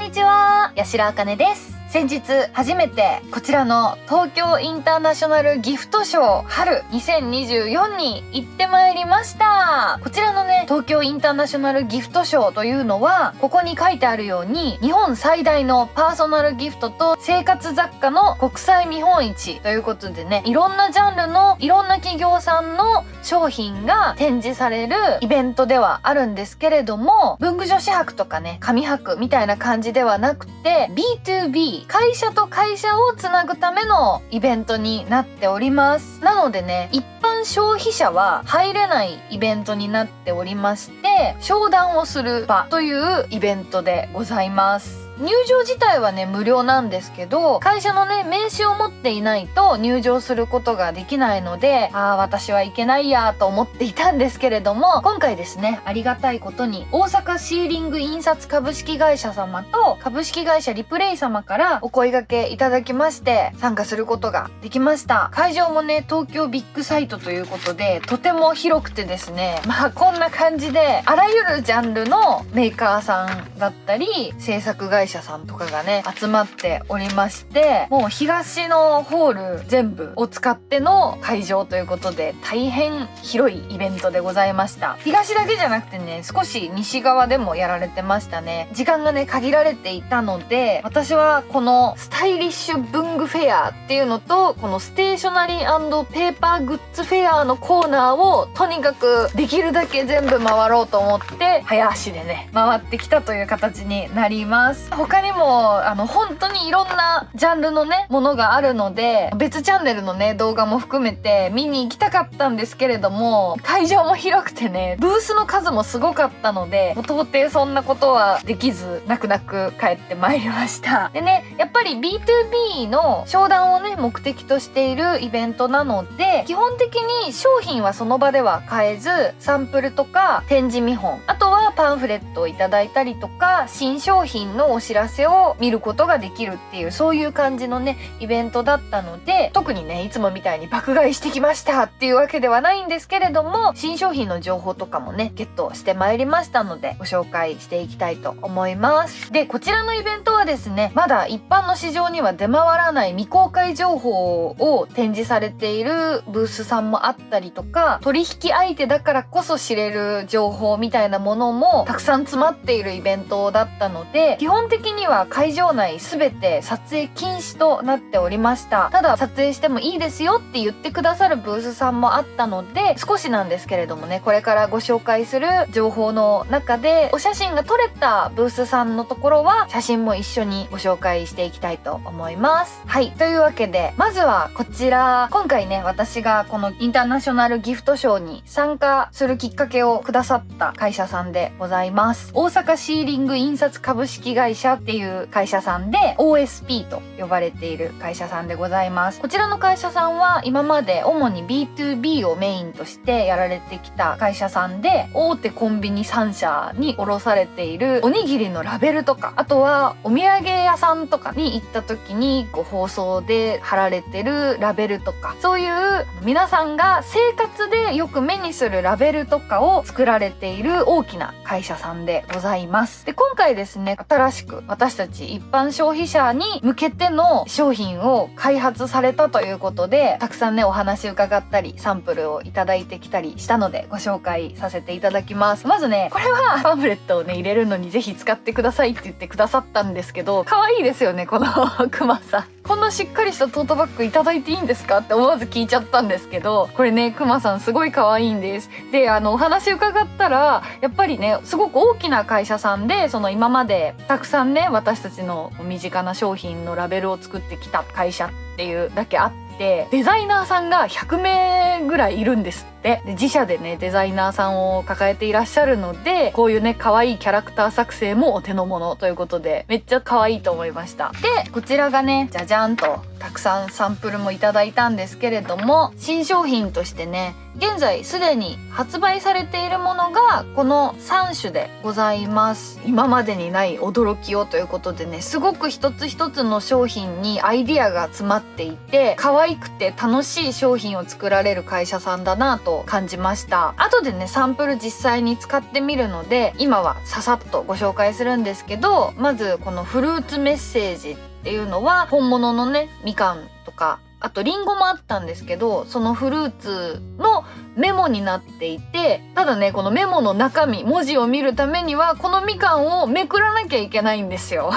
にちは、八代あかねです。先日初めてこちらの東京インターナショナルギフトショー春2024に行ってまいりました。こちらのね、東京インターナショナルギフトショーというのは、ここに書いてあるように日本最大のパーソナルギフトと生活雑貨の国際見本市ということでね、いろんなジャンルのいろんな企業さんの商品が展示されるイベントではあるんですけれども、文具女子博とかね、紙博みたいな感じではなくて B2B、会社と会社をつなぐためのイベントになっております。なのでね、一般消費者は入れないイベントになっておりまして、商談をする場というイベントでございます。入場自体はね、無料なんですけど、会社のね、名刺を持っていないと入場することができないので、私はいけないやと思っていたんですけれども、今回ですね、ありがたいことに大阪シーリング印刷株式会社様と株式会社リプレイ様からお声掛けいただきまして参加することができました。会場もね、東京ビッグサイトということでとても広くてですね、こんな感じであらゆるジャンルのメーカーさんだったり制作会社さんとかがね集まっておりまして、もう東のホール全部を使っての会場ということで大変広いイベントでございました。東だけじゃなくてね、少し西側でもやられてましたね。時間がね限られていたので、私はこのスタイリッシュ文具フェアっていうのと、このステーショナリー&ペーパーグッズフェアのコーナーをとにかくできるだけ全部回ろうと思って早足でね回ってきたという形になります。他にも本当にいろんなジャンルのねものがあるので、別チャンネルのね動画も含めて見に行きたかったんですけれども、会場も広くてねブースの数もすごかったので、もう到底そんなことはできず泣く泣く帰ってまいりました。でね、やっぱり B2B の商談をね目的としているイベントなので、基本的に商品はその場では買えず、サンプルとか展示見本、あとはパンフレットをいただいたりとか新商品のお知らせを見ることができるっていう、そういう感じのねイベントだったので、特にねいつもみたいに爆買いしてきましたっていうわけではないんですけれども、新商品の情報とかもねゲットしてまいりましたのでご紹介していきたいと思います。で、こちらのイベントはですね、まだ一般の市場には出回らない未公開情報を展示されているブースさんもあったりとか、取引相手だからこそ知れる情報みたいなものもたくさん詰まっているイベントだったので、基本的には会場内すべて撮影禁止となっておりました。ただ撮影してもいいですよって言ってくださるブースさんもあったので、少しなんですけれどもね、これからご紹介する情報の中でお写真が撮れたブースさんのところは写真も一緒にご紹介していきたいと思います。はい、というわけでまずはこちら、今回ね私がこのインターナショナルギフトショーに参加するきっかけをくださった会社さんでございます。大阪シーリング印刷株式会社っていう会社さんで OSP と呼ばれている会社さんでございます。こちらの会社さんは今まで主に B2B をメインとしてやられてきた会社さんで、大手コンビニ3社に卸されているおにぎりのラベルとか、あとはお土産屋さんとかに行った時に包装で貼られてるラベルとか、そういう皆さんが生活でよく目にするラベルとかを作られている大きな会社さんでございます。で、今回ですね、新しく私たち一般消費者に向けての商品を開発されたということで、たくさんねお話伺ったりサンプルをいただいてきたりしたのでご紹介させていただきます。まずね、これはパンフレットをね入れるのにぜひ使ってくださいって言ってくださったんですけど、可愛いですよねこのクマさん。こんなしっかりしたトートバッグいただいていいんですかって思わず聞いちゃったんですけど、これねクマさんすごい可愛いんです。で、お話伺ったらやっぱりねすごく大きな会社さんで、その今までたくさんね私たちの身近な商品のラベルを作ってきた会社っていうだけあって、デザイナーさんが100名ぐらいいるんですって。で、自社でねデザイナーさんを抱えていらっしゃるので、こういうね可愛いキャラクター作成もお手の物ということで、めっちゃ可愛いと思いました。で、こちらがねじゃじゃんとたくさんサンプルもいただいたんですけれども、新商品としてね現在すでに発売されているものがこの3種でございます。今までにない驚きをということでね、すごく一つ一つの商品にアイディアが詰まっていて、可愛くて楽しい商品を作られる会社さんだなと感じました。後でねサンプル実際に使ってみるので今はささっとご紹介するんですけど、まずこのフルーツメッセージっていうのは本物のねみかんとかあとリンゴもあったんですけど、そのフルーツのメモになっていて、ただねこのメモの中身文字を見るためにはこのみかんをめくらなきゃいけないんですよ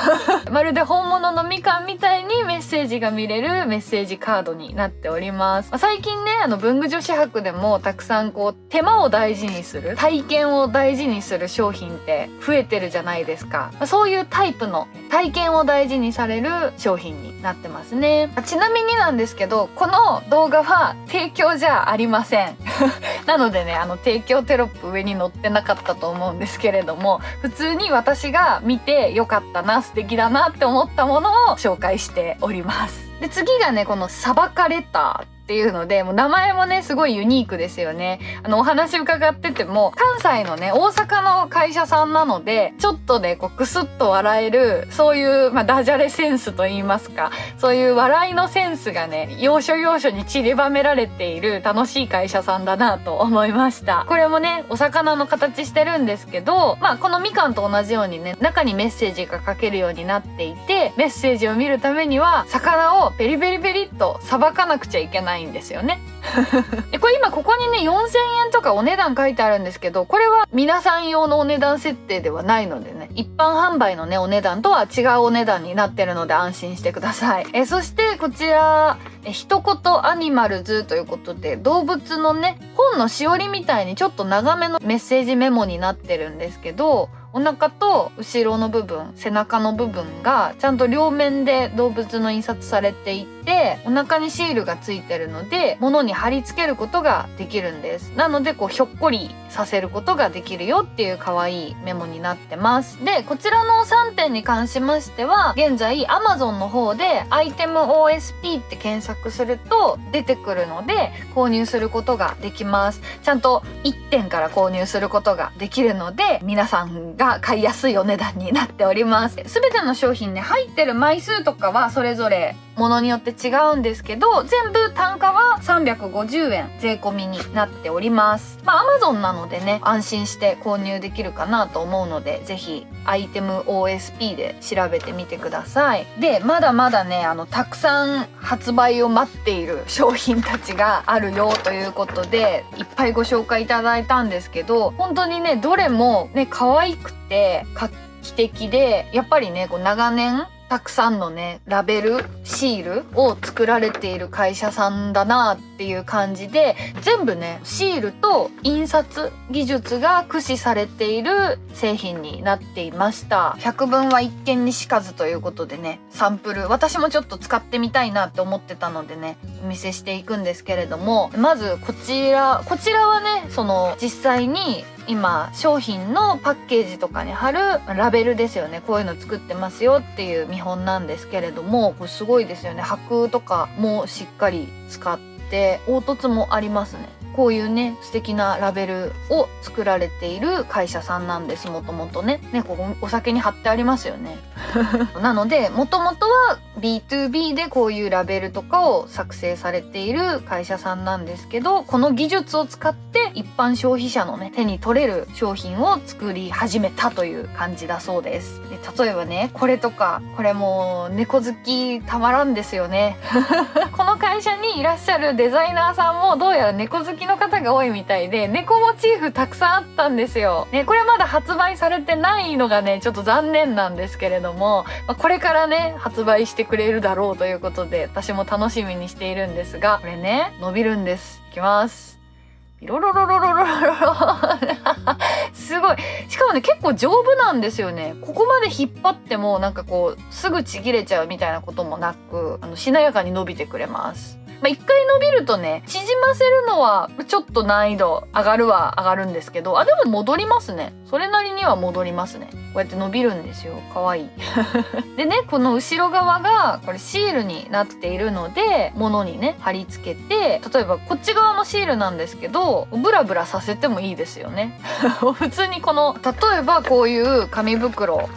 まるで本物のみかんみたいにメッセージが見れるメッセージカードになっております。最近ね文具女子博でもたくさんこう手間を大事にする体験を大事にする商品って増えてるじゃないですか。そういうタイプの体験を大事にされる商品になってますね。ちなみになんですけどこの動画は提供じゃありませんなのでね提供テロップ上に載ってなかったと思うんですけれども、普通に私が見てよかったな素敵だなって思ったものを紹介しております。で次がねこのサバカレターっていうので、もう名前もねすごいユニークですよね。お話伺ってても関西のね大阪の会社さんなのでちょっとねこうクスッと笑えるそういう、ダジャレセンスと言いますか、そういう笑いのセンスがね要所要所に散りばめられている楽しい会社さんだなと思いました。これもねお魚の形してるんですけど、このみかんと同じようにね中にメッセージが書けるようになっていて、メッセージを見るためには魚をペリペリペリっとさばかなくちゃいけないんですよねでこれ今ここにね4000円とかお値段書いてあるんですけど、これは皆さん用のお値段設定ではないのでね、一般販売のねお値段とは違うお値段になってるので安心してください。そしてこちら一言アニマルズということで動物のね本のしおりみたいにちょっと長めのメッセージメモになってるんですけど、お腹と後ろの部分背中の部分がちゃんと両面で動物の印刷されていて、お腹にシールがついてるので物に貼り付けることができるんです。なのでこうひょっこりさせることができるよっていう可愛いメモになってます。でこちらの3点に関しましては現在 Amazon の方でアイテム OSP って検索すると出てくるので購入することができます。ちゃんと1点から購入することができるので皆さんが買いやすいお値段になっております。すべての商品ね入ってる枚数とかはそれぞれものによって違うんですけど、全部単価は350円税込みになっております。Amazon なのでね安心して購入できるかなと思うので、ぜひアイテム OSP で調べてみてください。でまだまだねたくさん発売を待っている商品たちがあるよということでいっぱいご紹介いただいたんですけど、本当にねどれもね可愛くて画期的で、やっぱりねこう長年たくさんのねラベルシールを作られている会社さんだなっていう感じで、全部ねシールと印刷技術が駆使されている製品になっていました。百聞は一見にしかずということでね、サンプル私もちょっと使ってみたいなって思ってたのでねお見せしていくんですけれども、まずこちらはねその実際に今商品のパッケージとかに貼るラベルですよね。こういうの作ってますよっていう見本なんですけれども、これすごいですよね。箔とかもしっかり使って凹凸もありますね。こういうね素敵なラベルを作られている会社さんなんです。もともとねここお酒に貼ってありますよねなのでもともとは B2B でこういうラベルとかを作成されている会社さんなんですけど、この技術を使って一般消費者のね手に取れる商品を作り始めたという感じだそうです。で例えばねこれとか、これも猫好きたまらんですよねこの会社にいらっしゃるデザイナーさんもどうやら猫好きの方が多いみたいで、猫モチーフたくさんあったんですよ。ね、これまだ発売されてないのがねちょっと残念なんですけれども、これからね発売してくれるだろうということで私も楽しみにしているんですが、これね伸びるんです。いきます。ピロロロロロロロロすごい。しかもね結構丈夫なんですよね。ここまで引っ張ってもなんかこうすぐちぎれちゃうみたいなこともなく、しなやかに伸びてくれます。一回伸びるとね縮ませるのはちょっと難易度上がるは上がるんですけど、でも戻りますね。それなりには戻りますね。こうやって伸びるんですよ。かわいいでねこの後ろ側がこれシールになっているので物にね貼り付けて、例えばこっち側のシールなんですけどブラブラさせてもいいですよね普通にこの例えばこういう紙袋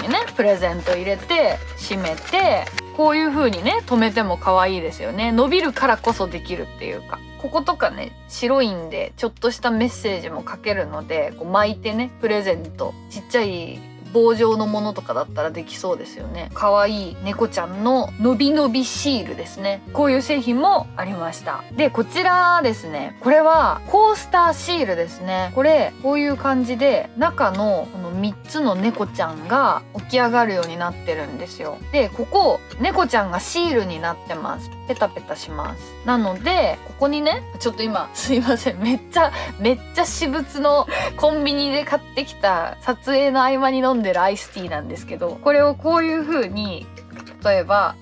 にねプレゼント入れて閉めてこういう風にね留めても可愛いですよね。伸びるからこそできるっていうか。こことかね白いんでちょっとしたメッセージも書けるので、こう巻いてねプレゼント、ちっちゃい棒状のものとかだったらできそうですよね。可愛い猫ちゃんののびのびシールですね。こういう製品もありました。でこちらですね、これはコースターシールですね。こういう感じで中のこの3つの猫ちゃんが起き上がるようになってるんですよ。でここ猫ちゃんがシールになってます。ペタペタします。なのでここにね、ちょっと今すいません、めっちゃ私物のコンビニで買ってきた撮影の合間に飲んでるアイスティーなんですけど、これをこういう風に例えば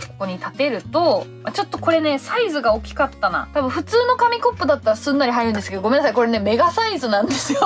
ここに立てると、ちょっとこれねサイズが大きかったな。多分普通の紙コップだったらすんなり入るんですけど、ごめんなさい、これねメガサイズなんですよ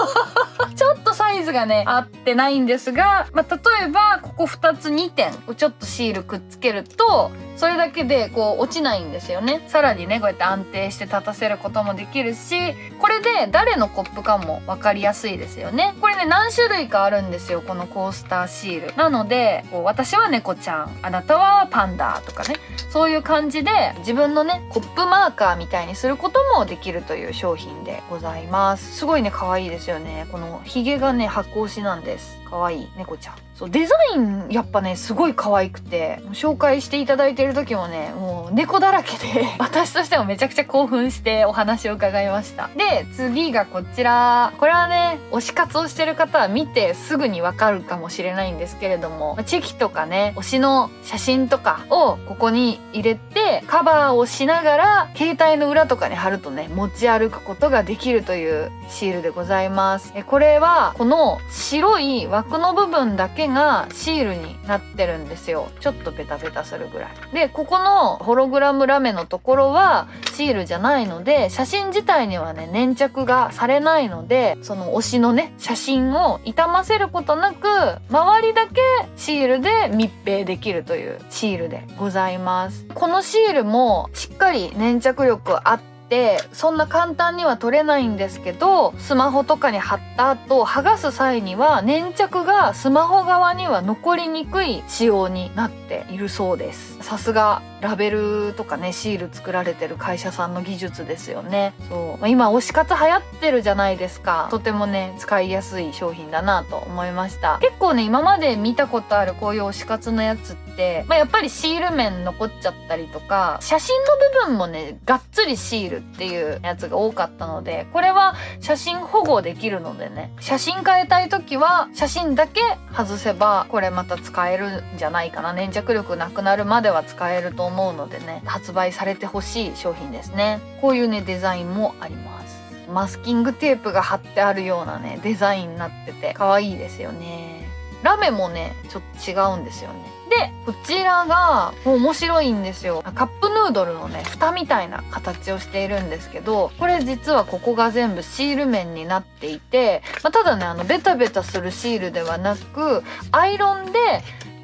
ちょっとサイズがね合ってないんですが、例えばここ2つ2点ちょっとシールくっつけるとそれだけでこう落ちないんですよね。さらにねこうやって安定して立たせることもできるし、これで誰のコップかも分かりやすいですよね。これね何種類かあるんですよ、このコースターシール。なのでこう私は猫ちゃん、あなたはパンダとかね、そういう感じで自分のねコップマーカーみたいにすることもできるという商品でございます。すごいね可愛いですよね。このヒゲがね箱押しなんです。可愛い猫ちゃん。そうデザインやっぱねすごい可愛くて、紹介していただいている時もねもう猫だらけで私としてもめちゃくちゃ興奮してお話を伺いました。で次がこちら。これはね推し活をしてる方は見てすぐにわかるかもしれないんですけれども、チェキとかね推しの写真とかをここに入れてカバーをしながら携帯の裏とかに貼るとね持ち歩くことができるというシールでございます。これはこの白い枠の部分だけがシールになってるんですよ。ちょっとペタペタするぐらいで、ここのホログラムラメのところはシールじゃないので写真自体にはね粘着がされないので、その推しのね写真を傷ませることなく周りだけシールで密閉できるというシールでございます。このシールもしっかり粘着力あってそんな簡単には取れないんですけど、スマホとかに貼った後剥がす際には粘着がスマホ側には残りにくい仕様になっているそうです。さすがラベルとかねシール作られてる会社さんの技術ですよね。そう、今推し活流行ってるじゃないですか。とてもね使いやすい商品だなと思いました。結構ね今まで見たことあるこういう推し活のやつって、やっぱりシール面残っちゃったりとか、写真の部分もねがっつりシールっていうやつが多かったので、これは写真保護できるのでね、写真変えたい時は写真だけ外せばこれまた使えるんじゃないかな。粘着力なくなるまでは使えると思うのでね、発売されてほしい商品ですね。こういうねデザインもあります。マスキングテープが貼ってあるようなねデザインになってて可愛いですよね。ラメもねちょっと違うんですよね。でこちらが面白いんですよ。カップヌードルのね蓋みたいな形をしているんですけど、これ実はここが全部シール面になっていて、ただねベタベタするシールではなくアイロンで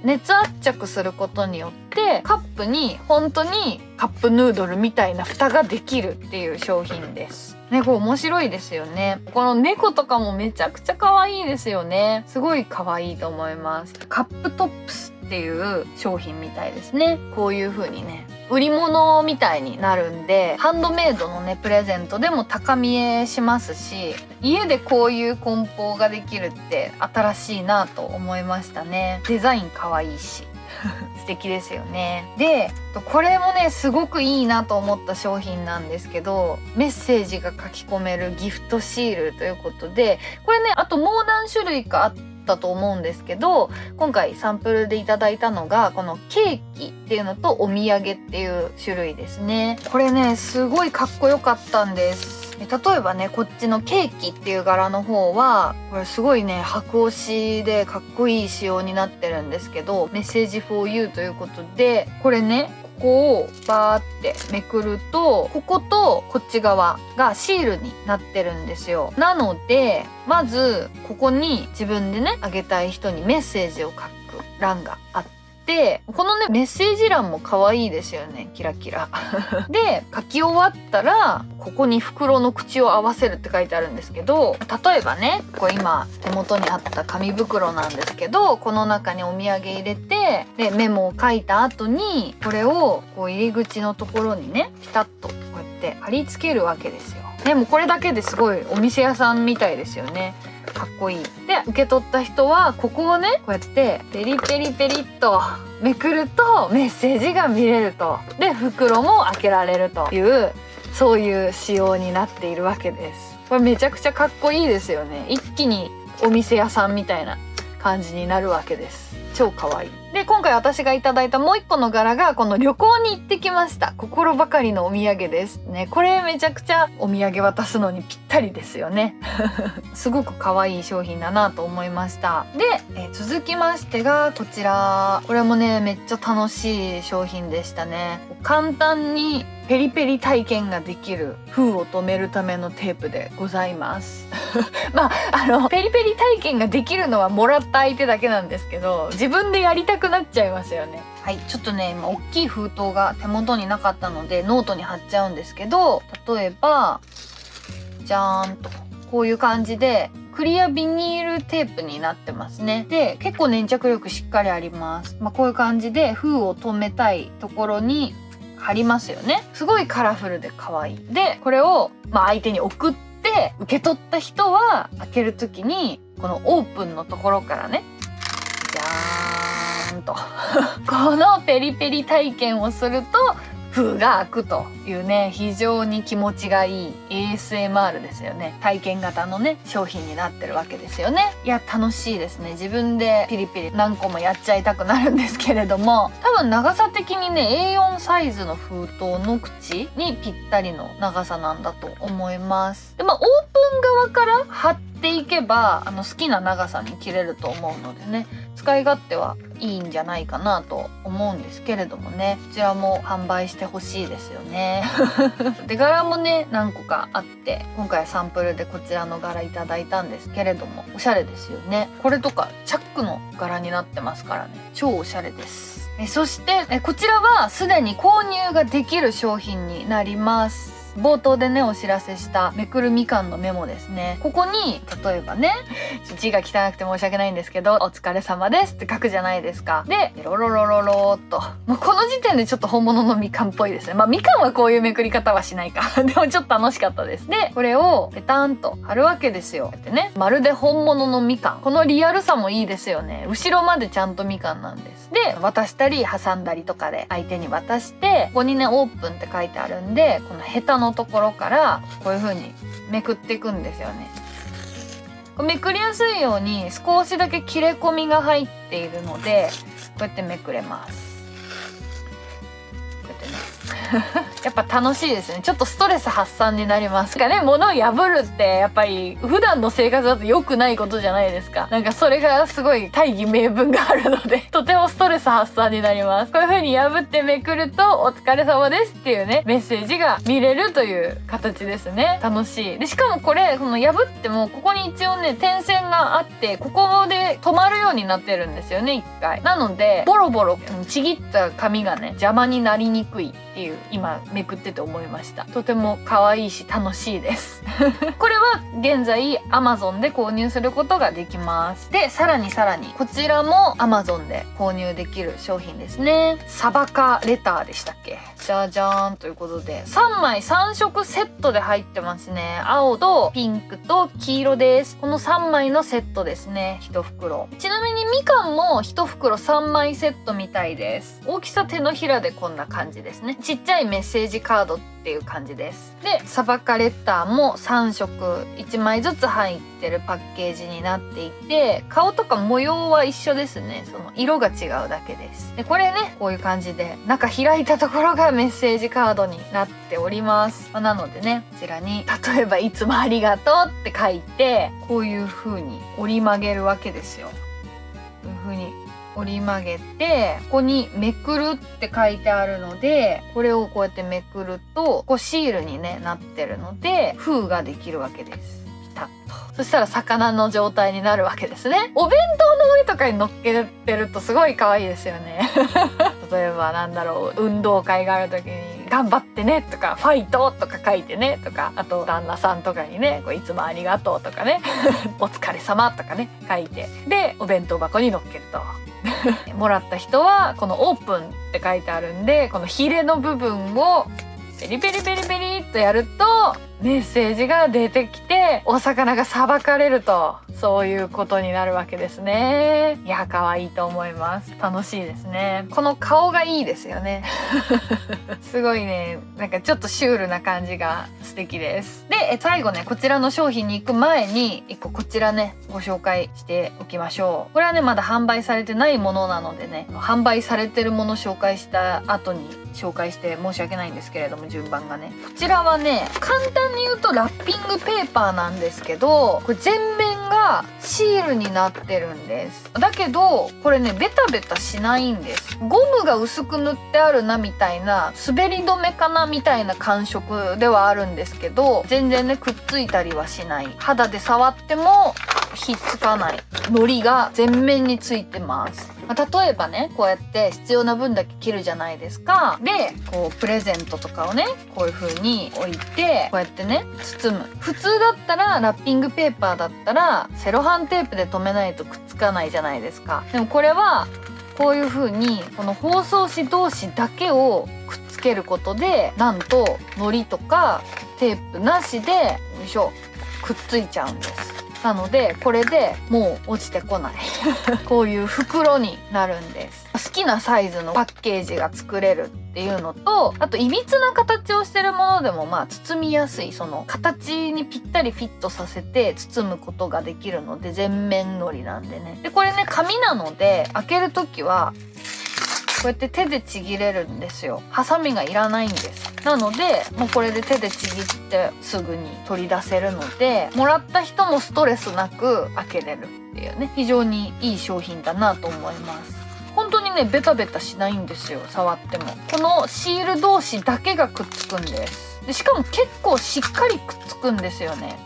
熱圧着することによってカップに本当にカップヌードルみたいな蓋ができるっていう商品ですね。これ面白いですよね。この猫とかもめちゃくちゃ可愛いですよね。すごい可愛いと思います。カップトップスっていう商品みたいですね。こういう風にね売り物みたいになるんで、ハンドメイドのねプレゼントでも高見えしますし、家でこういう梱包ができるって新しいなと思いましたね。デザイン可愛いし素敵ですよね。でこれもねすごくいいなと思った商品なんですけど、メッセージが書き込めるギフトシールということで、これねあともう何種類かあったと思うんですけど、今回サンプルでいただいたのがこのケーキっていうのとお土産っていう種類ですね。これねすごいかっこよかったんです。例えばねこっちのケーキっていう柄の方はこれすごいね箔押しでかっこいい仕様になってるんですけど、メッセージ for you ということで、これねここをバーってめくるとこことこっち側がシールになってるんですよ。なのでまずここに自分でねあげたい人にメッセージを書く欄があって、このねメッセージ欄も可愛いですよね、キラキラで書き終わったらここに袋の口を合わせるって書いてあるんですけど、例えばねこれ今手元にあった紙袋なんですけど、この中にお土産入れてでメモを書いた後にこれをこう入り口のところにねピタッとこうやってって貼り付けるわけですよ。でもこれだけですごいお店屋さんみたいですよね。かっこいい。で受け取った人はここをねこうやってペリペリペリっとめくるとメッセージが見れると。で袋も開けられるというそういう仕様になっているわけです。これめちゃくちゃかっこいいですよね。一気にお店屋さんみたいな感じになるわけです。超かわいい。で今回私がいただいたもう一個の柄がこの旅行に行ってきました心ばかりのお土産ですね。これめちゃくちゃお土産渡すのにぴったりですよねすごく可愛い商品だなと思いました。で、続きましてがこちら。これもねめっちゃ楽しい商品でしたね。簡単にペリペリ体験ができる封を止めるためのテープでございますまあペリペリ体験ができるのはもらった相手だけなんですけど、自分でやりたくなっちゃいますよね。はい、ちょっとね今大きい封筒が手元になかったのでノートに貼っちゃうんですけど、例えばじゃーんとこういう感じでクリアビニールテープになってますね。で結構粘着力しっかりあります。こういう感じで封を止めたいところに貼りますよね。すごいカラフルで可愛い。でこれを相手に送って受け取った人は開ける時にこのオープンのところからねじゃーんとこのペリペリ体験をすると封が開くというね、非常に気持ちがいい ASMR ですよね。体験型のね商品になってるわけですよね。いや楽しいですね。自分でピリピリ何個もやっちゃいたくなるんですけれども、多分長さ的にね A4 サイズの封筒の口にぴったりの長さなんだと思います。でオープン側から貼っていけば好きな長さに切れると思うのでね、使い勝手はいいんじゃないかなと思うんですけれどもね、こちらも販売してほしいですよねで柄もね何個かあって、今回サンプルでこちらの柄いただいたんですけれどもおしゃれですよね。これとかチャックの柄になってますからね、超おしゃれです。そしてこちらはすでに購入ができる商品になります。冒頭でねお知らせしためくるみかんのメモですね。ここに例えばね字が汚くて申し訳ないんですけどお疲れ様ですって書くじゃないですか。でロロロロローっともうこの時点でちょっと本物のみかんっぽいですね。みかんはこういうめくり方はしないかでもちょっと楽しかったです。でこれをペタンと貼るわけですよ。こうやってねまるで本物のみかん、このリアルさもいいですよね。後ろまでちゃんとみかんなんです。で渡したり挟んだりとかで相手に渡して、ここにねオープンって書いてあるんでこのヘタのところからこういう風にめくっていくんですよね。めくりやすいように少しだけ切れ込みが入っているのでこうやってめくれます。こうやってねやっぱ楽しいですね。ちょっとストレス発散になりますかね。物を破るってやっぱり普段の生活だと良くないことじゃないですか。なんかそれがすごい大義名分があるのでとてもストレス発散になります。こういう風に破ってめくるとお疲れ様ですっていうねメッセージが見れるという形ですね。楽しい。でしかもこれこの破ってもここに一応ね点線があってここで止まるようになってるんですよね一回。なのでボロボロちぎった紙がね邪魔になりにくいっていう今めくってて思いました。とても可愛いし楽しいですこれは現在 Amazon で購入することができます。でさらにこちらも Amazon で購入できる商品ですね。サバカレターでしたっけ。じゃじゃーんということで3枚3色セットで入ってますね。青とピンクと黄色です。この3枚のセットですね。1袋。ちなみにみかんも1袋3枚セットみたいです。大きさ手のひらでこんな感じですね。ちっちゃいメッセージカードっていう感じです。でサバカレッターも3色1枚ずつ入ってるパッケージになっていて、顔とか模様は一緒ですね。その色が違うだけです。でこれねこういう感じで中開いたところがメッセージカードになっております。なのでねこちらに例えばいつもありがとうって書いてこういう風に折り曲げるわけですよ。こういう風に折り曲げてここにめくるって書いてあるのでこれをこうやってめくるとこうシールに、ね、なってるので封ができるわけです。ピタッと。そしたら魚の状態になるわけですね。お弁当の上とかに乗っけてるとすごい可愛いですよね例えばなんだろう運動会がある時に頑張ってねとかファイトとか書いてねとか、あと旦那さんとかにねこういつもありがとうとかねお疲れ様とかね書いてでお弁当箱に乗っけるともらった人はこのオープンって書いてあるんでこのヒレの部分をペリペリペリペリっとやるとメッセージが出てきてお魚がさばかれると、そういうことになるわけですね。いや、可愛いと思います。楽しいですね。この顔がいいですよねすごいね、なんかちょっとシュールな感じが素敵です。で、最後ね、こちらの商品に行く前に一個こちらねご紹介しておきましょう。これはねまだ販売されてないものなのでね、販売されてるもの紹介した後に紹介して申し訳ないんですけれども、順番がね、こちらはね簡単に言うとラッピングペーパーなんですけど、これ全面がシールになってるんです。だけどこれねベタベタしないんです。ゴムが薄く塗ってあるなみたいな、滑り止めかなみたいな感触ではあるんですけど、全然ねくっついたりはしない。肌で触ってもひっつかない。糊が全面についてます。例えばね、こうやって必要な分だけ切るじゃないですか。で、こうプレゼントとかをねこういう風に置いてこうやってね包む。普通だったらラッピングペーパーだったらセロハンテープで留めないとくっつかないじゃないですか。でもこれはこういう風にこの包装紙同士だけをくっつけることで、なんと糊とかテープなしでよいしょくっついちゃうんです。なのでこれでもう落ちてこないこういう袋になるんです。好きなサイズのパッケージが作れるっていうのと、あといびつな形をしてるものでも包みやすい、その形にぴったりフィットさせて包むことができるので、全面糊なんでね。でこれね紙なので開けるときはこうやって手でちぎれるんですよ。ハサミがいらないんです。なのでもうこれで手でちぎってすぐに取り出せるので、もらった人もストレスなく開けれるっていうね、非常にいい商品だなと思います。本当にねベタベタしないんですよ。触ってもこのシール同士だけがくっつくんです。でしかも結構しっかりくっつくんですよね。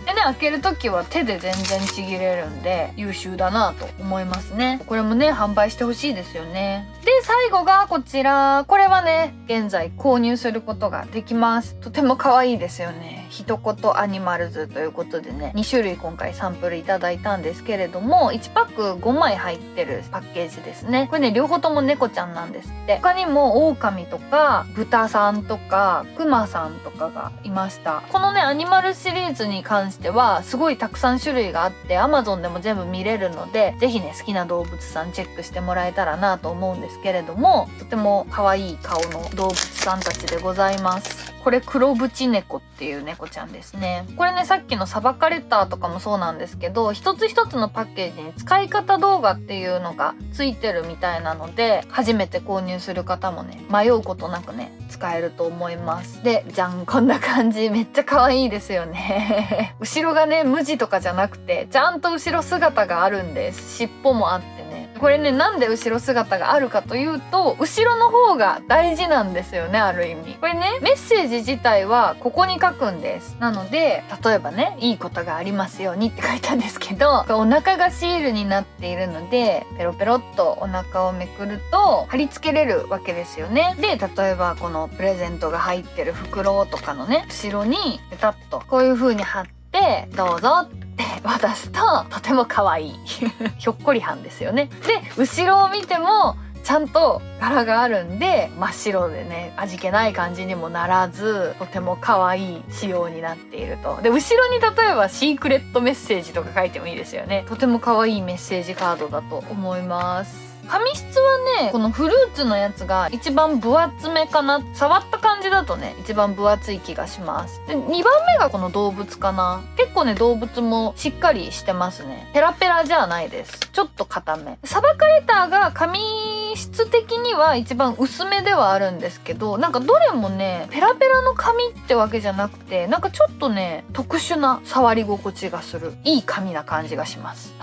でね、開ける時は手で全然ちぎれるんで優秀だなと思いますね。これもね販売してほしいですよね。で最後がこちら。これはね現在購入することができます。とても可愛いですよね。一言アニマルズということでね、2種類今回サンプルいただいたんですけれども、1パック5枚入ってるパッケージですね。これね両方とも猫ちゃんなんですって。他にも狼とか豚さんとかクマさんとかがいました。このねアニマルシリーズに関してはすごいたくさん種類があって Amazon でも全部見れるので、ぜひね好きな動物さんチェックしてもらえたらなと思うんですけれども、とても可愛い顔の動物さんたちでございます。これ黒縁猫っていう猫ちゃんですね。これねさっきのさばかれたとかもそうなんですけど、一つ一つのパッケージに使い方動画っていうのがついてるみたいなので、初めて購入する方もね迷うことなくね使えると思います。でじゃん、こんな感じ。めっちゃ可愛いですよね後ろがね無地とかじゃなくてちゃんと後ろ姿があるんです。尻尾もあってね。これねなんで後ろ姿があるかというと、後ろの方が大事なんですよね、ある意味。これねメッセージ自体はここに書くんです。なので例えばねいいことがありますようにって書いたんですけど、お腹がシールになっているのでペロペロっとお腹をめくると貼り付けれるわけですよね。で例えばこのプレゼントが入ってる袋とかのね後ろにペタッとこういう風に貼ってどうぞって渡すととても可愛いひょっこりはんですよね。で後ろを見てもちゃんと柄があるんで真っ白でね味気ない感じにもならず、とても可愛い仕様になっていると。で後ろに例えばシークレットメッセージとか書いてもいいですよね。とても可愛いメッセージカードだと思います。紙質はねこのフルーツのやつが一番分厚めかな。触った感じだとね一番分厚い気がします。で2番目がこの動物かな。結構ね動物もしっかりしてますね。ペラペラじゃないです。ちょっと硬め。サバカレターが紙質的には一番薄めではあるんですけど、なんかどれもねペラペラの紙ってわけじゃなくて、なんかちょっとね特殊な触り心地がするいい紙な感じがします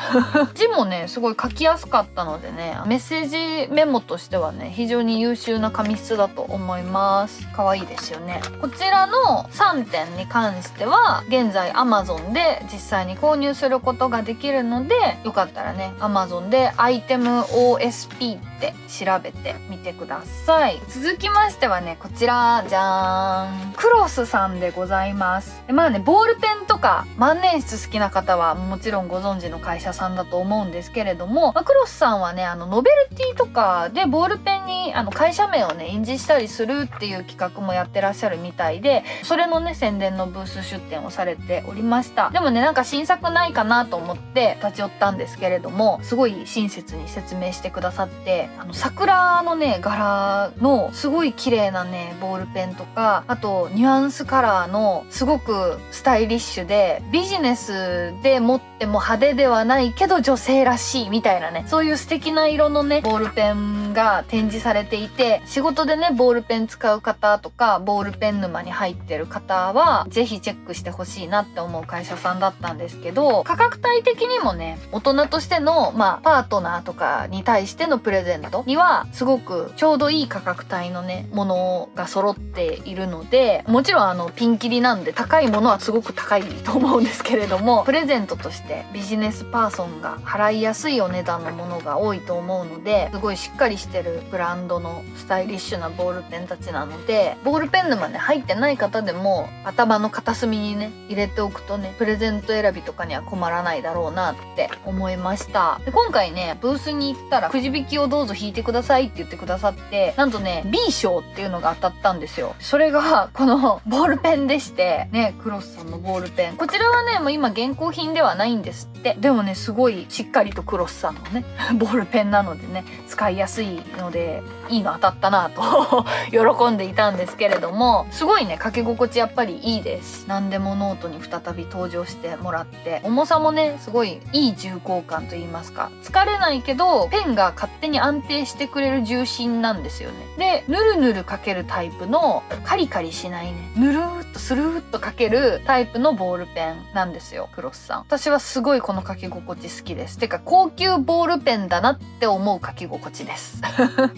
字もねすごい書きやすかったのでね、メッセージメモとしてはね非常に優秀な紙質だと思います。可愛いですよね。こちらの3点に関しては現在 Amazon で実際に購入することができるので、よかったらね Amazon でアイテム OSP って調べてみてください。続きましてはねこちらじゃーん、クロスさんでございます。でまあねボールペンとか万年筆好きな方はもちろんご存知の会社さんだと思うんですけれども、クロスさんはねノベルティとかでボールペンにに会社名をね印字したりするっていう企画もやってらっしゃるみたいで、それのね宣伝のブース出展をされておりました。でもねなんか新作ないかなと思って立ち寄ったんですけれども、すごい親切に説明してくださって、桜のね柄のすごい綺麗なねボールペンとか、あとニュアンスカラーのすごくスタイリッシュでビジネスで持っても派手ではないけど女性らしいみたいなね、そういう素敵な色のねボールペンが展示されていて、仕事でねボールペン使う方とかボールペン沼に入ってる方はぜひチェックしてほしいなって思う会社さんだったんですけど、価格帯的にもね大人としてのパートナーとかに対してのプレゼントにはすごくちょうどいい価格帯のねものが揃っているので、もちろんピンキリなんで高いものはすごく高いと思うんですけれども、プレゼントとしてビジネスパーソンが払いやすいお値段のものが多いと思うので、すごいしっかりしてるブランドのスタイリッシュなボールペンたちなので、ボールペン沼ね入ってない方でも頭の片隅にね入れておくとねプレゼント選びとかには困らないだろうなって思いました。で今回ねブースに行ったらくじ引きをどうぞ引いてくださいって言ってくださって、なんとね B 賞っていうのが当たったんですよ。それがこのボールペンでしてね、クロスさんのボールペン、こちらはねもう今現行品ではないんですって。でもねすごいしっかりとクロスさんのねボールペンなのでね使いやすいのでいいの当たったなと喜んでいたんですけれども、すごいね書き心地やっぱりいいです。何でもノートに再び登場してもらって、重さもねすごいいい重厚感といいますか、疲れないけどペンが勝手に安定してくれる重心なんですよね。でぬるぬる書けるタイプのカリカリしないね、ぬるーっとスルーっと書けるタイプのボールペンなんですよクロスさん。私はすごいこの書き心地好きです。てか高級ボールペンだなって思う書き心地です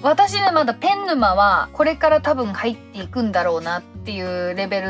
私ねまだペン沼はこれから多分入っていくんだろうなっていうレベル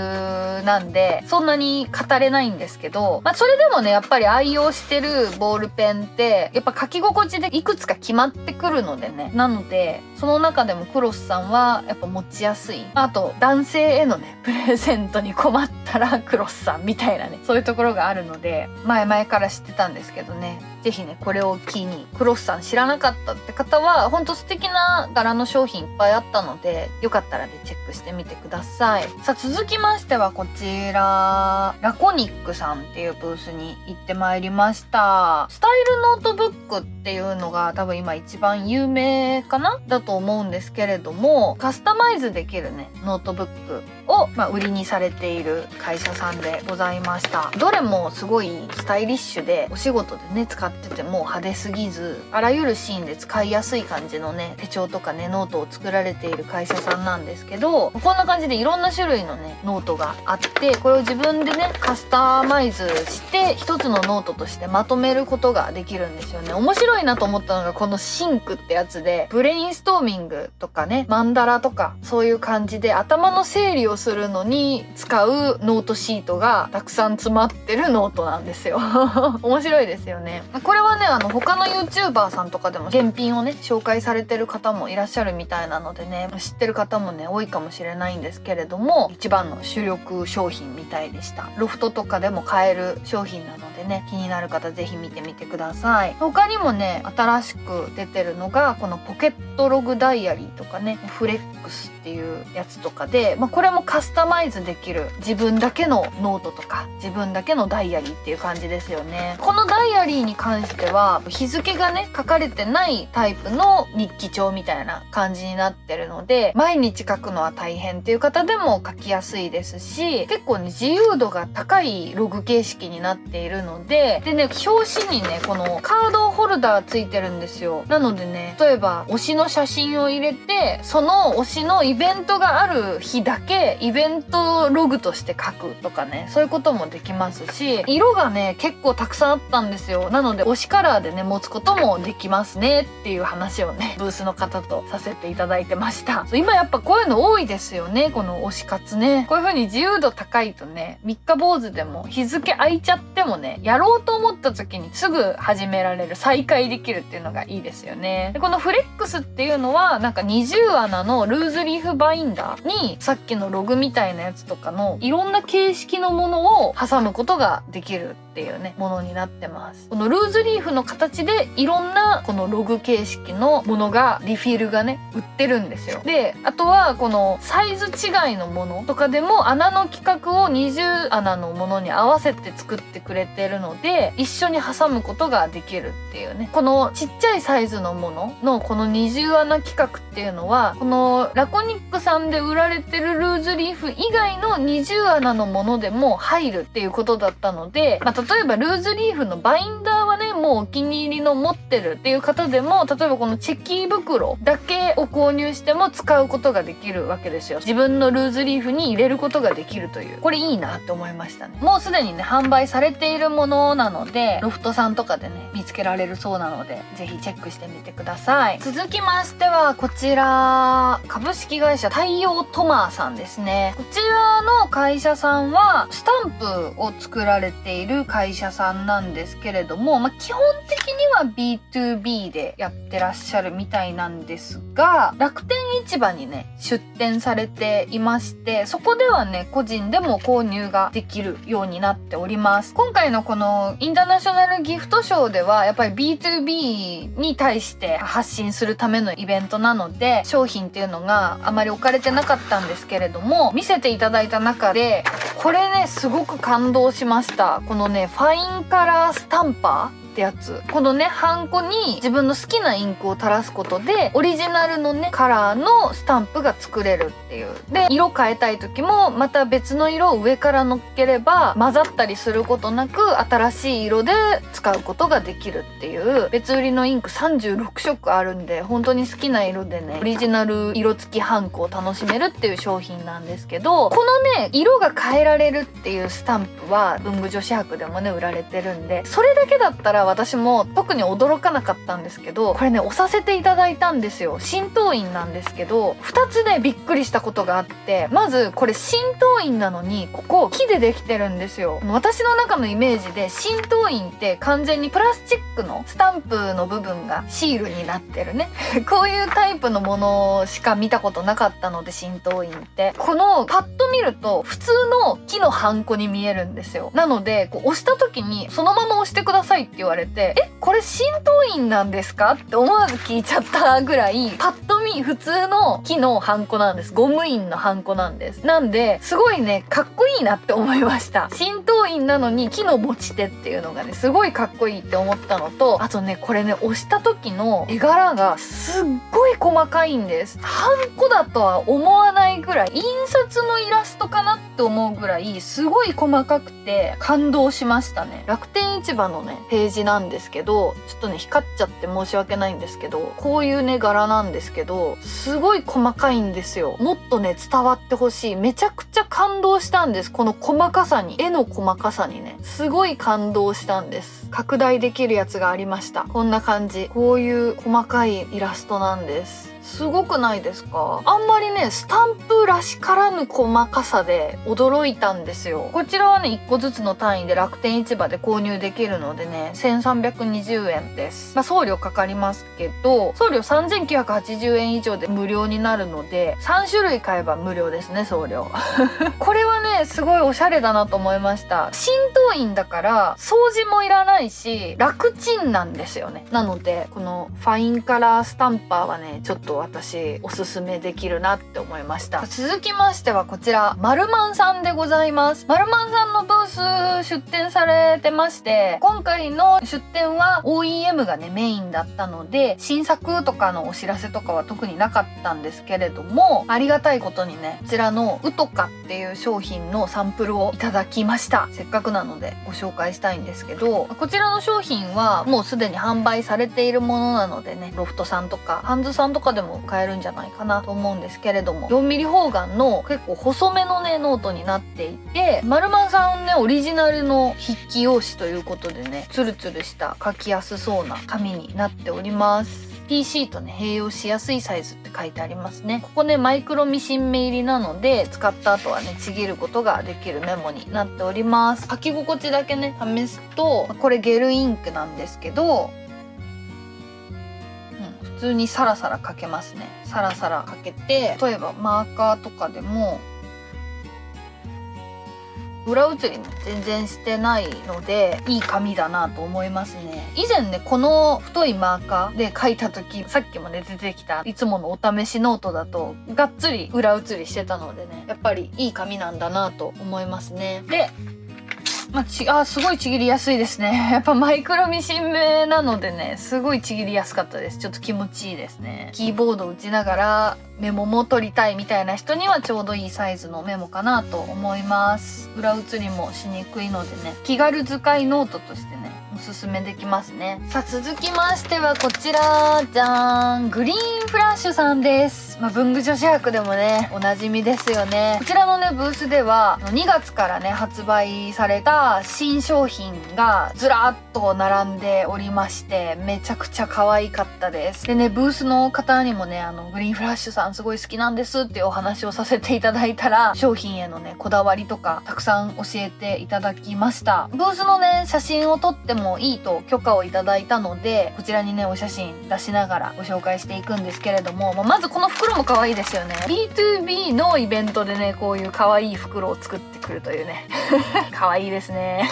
なんでそんなに語れないんですけど、それでもねやっぱり愛用してるボールペンってやっぱ書き心地でいくつか決まってくるのでね、なのでその中でもクロスさんはやっぱ持ちやすい。あと男性へのねプレゼントに困ったらクロスさんみたいなね、そういうところがあるので前々から知ってたんですけどね、ぜひねこれを機にクロスさん知らなかったって方はほんと素敵な柄の商品いっぱいあったので、よかったらねチェックしてみてください。さあ続きましてはこちらラコニックさんっていうブースに行ってまいりました。スタイルノートブックっていうのが多分今一番有名かなだと思うんですけれども、カスタマイズできるねノートブックを売りにされている会社さんでございました。どれもすごいスタイリッシュでお仕事でね使ってても派手すぎず、あらゆるシーンで使いやすい感じのね手帳とかねノートを作られている会社さんなんですけど、こんな感じでいろんな種類のねノートがあって、これを自分でねカスタマイズして一つのノートとしてまとめることができるんですよね。面白いなと思ったのがこのシンクってやつで、ブレインストーミングとかねマンダラとかそういう感じで頭の整理をするのに使うノートシートがたくさん詰まってるノートなんですよ面白いですよね。これはね他の YouTuber さんとかでも現品をね紹介されてる方もいらっしゃるみたいなのでね、知ってる方もね多いかもしれないんですけれども、一番の主力商品みたいでした。ロフトとかでも買える商品なのでね、気になる方ぜひ見てみてください。他にもね新しく出てるのがこのポケットログダイアリーとかね、フレックスっていうやつとかで、これもカスタマイズできる自分だけのノートとか自分だけのダイアリーっていう感じですよね。このダイアリーに関しては日付がね書かれてないタイプの日記帳みたいな感じになってるので、毎日書くのは大変っていう方でも書きやすいですし、結構ね自由度が高いログ形式になっているので、でね表紙にねこのカードホルダーついてるんですよ。なのでね例えば推しの写真を入れて、その推しのイベントがある日だけイベントログとして書くとかね、そういうこともできますし、色がね結構たくさんあったんですよ。なので推しカラーでね持つこともできますねっていう話をねブースの方とさせていただいてました。今やっぱこういうの多いですよね、この推し活ね。こういう風に自由度高いとね、三日坊主でも日付空いちゃってもね、やろうと思った時にすぐ始められる、再開できるっていうのがいいですよね。でこのフレックスっていうのはなんか20穴のルーズリーフバインダーにさっきのログみたいなやつとかのいろんな形式のものを挟むことができるっっていうねものになってます。このルーズリーフの形でいろんなこのログ形式のものがリフィルがね売ってるんですよ。であとはこのサイズ違いのものとかでも穴の規格を20穴のものに合わせて作ってくれてるので一緒に挟むことができるっていうね。このちっちゃいサイズのもののこの20穴規格っていうのはこのラコニックさんで売られてるルーズリーフ以外の20穴のものでも入るっていうことだったので、例えばルーズリーフのバインダーはねもうお気に入りの持ってるっていう方でも、例えばこのチェキ袋だけを購入しても使うことができるわけですよ。自分のルーズリーフに入れることができるという、これいいなって思いましたね。もうすでにね販売されているものなのでロフトさんとかでね見つけられるそうなのでぜひチェックしてみてください。続きましてはこちら株式会社太陽トマーさんですね。こちらの会社さんはスタンプを作られている会社さんなんですけれども、基本的には B2B でやってらっしゃるみたいなんですが、楽天市場にね出店されていまして、そこではね個人でも購入ができるようになっております。今回のこのインターナショナルギフトショーではやっぱり B2B に対して発信するためのイベントなので商品っていうのがあまり置かれてなかったんですけれども、見せていただいた中でこれねすごく感動しました。このねファインカラースタンパーってやつ、このねハンコに自分の好きなインクを垂らすことでオリジナルのねカラーのスタンプが作れるっていう。で色変えたい時もまた別の色を上から乗っければ混ざったりすることなく新しい色で使うことができるっていう。別売りのインク36色あるんで本当に好きな色でねオリジナル色付きハンコを楽しめるっていう商品なんですけど、このね色が変えられるっていうスタンプは文具女子博でもね売られてるんで、それだけだったら私も特に驚かなかったんですけど、これね押させていただいたんですよ。浸透印なんですけど2つねびっくりしたことがあって、まずこれ浸透印なのにここ木でできてるんですよ。私の中のイメージで浸透印って完全にプラスチックのスタンプの部分がシールになってるねこういうタイプのものしか見たことなかったので、浸透印ってこのパッと見ると普通の木のハンコに見えるんですよ。なのでこう押した時にそのまま押してくださいって言われて、これ浸透印なんですかって思わず聞いちゃったぐらい、パッと見普通の木のハンコなんです。ゴム印のハンコなんです。なんですごいねかっこいいなって思いました。浸透印なのに木の持ち手っていうのがねすごいかっこいいって思ったのと、あとねこれね押した時の絵柄がすっごい細かいんです。ハンコだとは思わないぐらい、印刷のイラストかなって思うぐらいすごい細かくて感動しましたね。楽天市場のねページなんですけど、ちょっとね光っちゃって申し訳ないんですけど、こういうね柄なんですけどすごい細かいんですよ。もっとね伝わってほしい。めちゃくちゃ感動したんです。この細かさに、絵の細かさにねすごい感動したんです。拡大できるやつがありました。こんな感じ、こういう細かいイラストなんです。すごくないですか？あんまりねスタンプらしからぬ細かさで驚いたんですよ。こちらはね1個ずつの単位で楽天市場で購入できるのでね1320円です。送料かかりますけど、送料3980円以上で無料になるので3種類買えば無料ですね、送料これはねすごいおしゃれだなと思いました。浸透印だから掃除もいらないし楽ちんなんですよね。なのでこのファインカラースタンパーはねちょっと私おすすめできるなって思いました。続きましてはこちらマルマンさんでございます。マルマンさんのブース出展されてまして、今回の出展は OEM がねメインだったので新作とかのお知らせとかは特になかったんですけれども、ありがたいことにねこちらのウトカっていう商品のサンプルをいただきました。せっかくなのでご紹介したいんですけど、こちらの商品はもうすでに販売されているものなのでね、ロフトさんとかハンズさんとかでも買えるんじゃないかなと思うんですけれども、4ミリ方眼の結構細めのねノートになっていて、マルマンさんねオリジナルの筆記用紙ということでねツルツルした書きやすそうな紙になっております。PC とね併用しやすいサイズって書いてありますね。ここねマイクロミシン目入りなので使った後はねちぎることができるメモになっております。書き心地だけね試すと、これゲルインクなんですけど、普通にサラサラ書けますね。サラサラ書けて、例えばマーカーとかでもこういう風にね書けるんですよ。これね OEM がメインだったので OEM 裏写りも全然してないのでいい紙だなと思いますね。以前ねこの太いマーカーで書いた時、さっきもね出てきたいつものお試しノートだとがっつり裏写りしてたのでね、やっぱりいい紙なんだなと思いますね。で、すごいちぎりやすいですね。やっぱマイクロミシン目なのでね、すごいちぎりやすかったです。ちょっと気持ちいいですね。キーボードを打ちながらメモも取りたいみたいな人にはちょうどいいサイズのメモかなと思います。裏写りもしにくいのでね、気軽使いノートとしてねおすすめできますね。さあ続きましてはこちらじゃーん、グリーンフラッシュさんです。文具女子博でもねおなじみですよね。こちらのねブースでは2月からね発売された新商品がずらっと並んでおりまして、めちゃくちゃ可愛かったです。でね、ブースの方にもねグリーンフラッシュさんすごい好きなんですっていうお話をさせていただいたら、商品へのねこだわりとかたくさん教えていただきました。ブースのね写真を撮ってもいいと許可をいただいたので、こちらにねお写真出しながらご紹介していくんですけれども、まずこの袋も可愛いですよね。 B2B のイベントでねこういう可愛い袋を作ってくるというね可愛いですね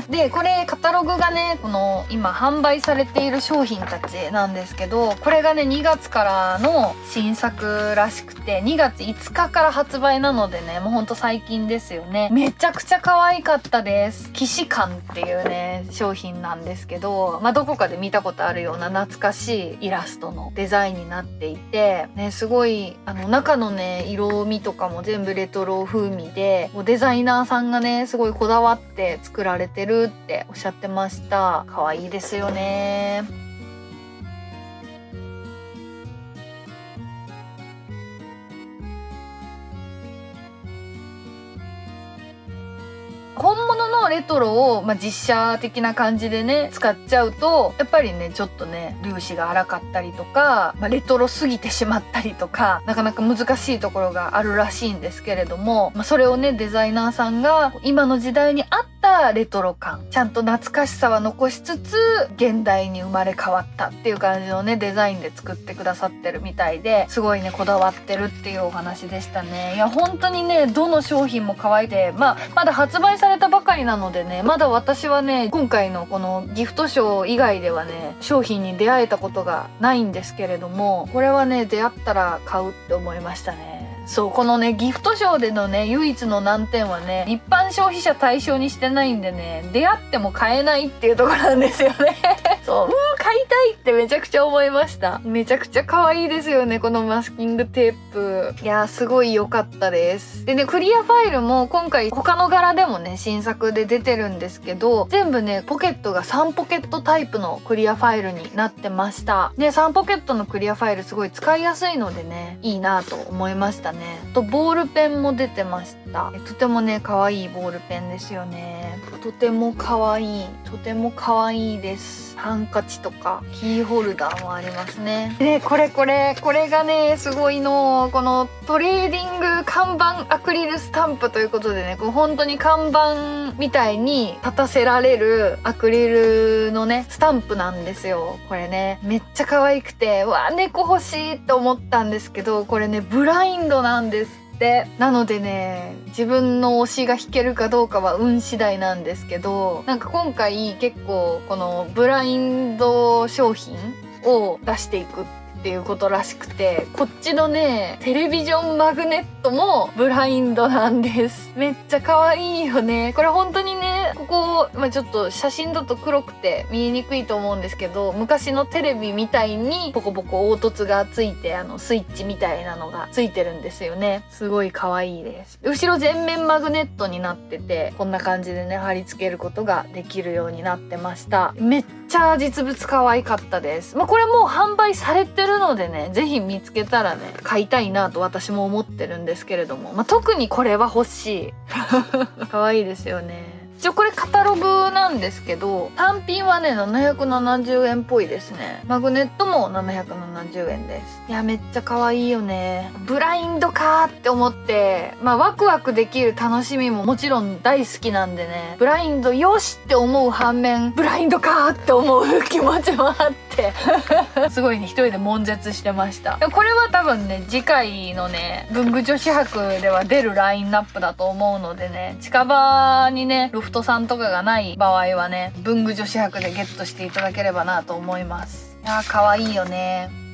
でこれカタログがねこの今販売されている商品たちなんですけど、これがね2月からの新作らしくて、2月5日から発売なのでね、もうほんと最近ですよね。めちゃくちゃ可愛かったです。騎士館っていうね商品なんですけど、どこかで見たことあるような懐かしいイラストのデザインになっていてね、すごい中のね色味とかも全部レトロ風味で、もうデザイナーさんがねすごいこだわって作られてるっておっしゃってました。可愛いですよね。本物のレトロを、実写的な感じでね使っちゃうとやっぱりねちょっとね粒子が荒かったりとか、レトロすぎてしまったりとか、なかなか難しいところがあるらしいんですけれども、それをねデザイナーさんが今の時代に合ったレトロ感、ちゃんと懐かしさは残しつつ現代に生まれ変わったっていう感じのねデザインで作ってくださってるみたいで、すごいねこだわってるっていうお話でしたね。いや本当にねどの商品も可愛いで、まだ発売されたばかりなのでね、まだ私はね今回のこのギフトショー以外ではね商品に出会えたことがないんですけれども、これはね出会ったら買うって思いましたね。そう、このねギフトショーでのね唯一の難点はね、一般消費者対象にしてないんでね、出会っても買えないっていうところなんですよねそう、買いたいってめちゃくちゃ思いました。めちゃくちゃ可愛いですよねこのマスキングテープ。いやーすごい良かったです。でねクリアファイルも今回他の柄でもね新作で出てるんですけど、全部ねポケットが3ポケットタイプのクリアファイルになってました。で3ポケットのクリアファイルすごい使いやすいのでねいいなと思いましたね。とボールペンも出てました。とてもね可愛いボールペンですよね。とても可愛い、とても可愛いです。ハンカチとかキーホルダーもありますね。でこれがねすごいの、このトレーディング看板アクリルスタンプということでね、こう本当に看板みたいに立たせられるアクリルのねスタンプなんですよ。これねめっちゃ可愛くて、猫欲しいと思ったんですけど、これねブラインドなんです。なのでね自分の推しが引けるかどうかは運次第なんですけど、なんか今回結構このブラインド商品を出していくっていうことらしくて、こっちのねテレビジョンマグネットもブラインドなんです。めっちゃ可愛いよね。これ本当にねここ、ちょっと写真だと黒くて見えにくいと思うんですけど、昔のテレビみたいにポコポコ凹凸がついてスイッチみたいなのがついてるんですよね。すごい可愛いです。後ろ全面マグネットになってて、こんな感じでね貼り付けることができるようになってました。めっちゃ実物可愛かったです。これもう販売されてるのでね、ぜひ見つけたらね買いたいなと私も思ってるんですけれども、特にこれは欲しい可愛いですよね。一応これカタログなんですけど、単品はね770円っぽいですね。マグネットも770円です。いやめっちゃ可愛いよね。ブラインドかーって思って、ワクワクできる楽しみももちろん大好きなんでね、ブラインドよしって思う反面、ブラインドかーって思う気持ちもあってすごいね、一人で悶絶してました。これは多分ね、次回のね文具女子博では出るラインナップだと思うのでね、近場にねロフトさんとかがない場合はね、文具女子博でゲットしていただければなと思います。いやー可愛いよね。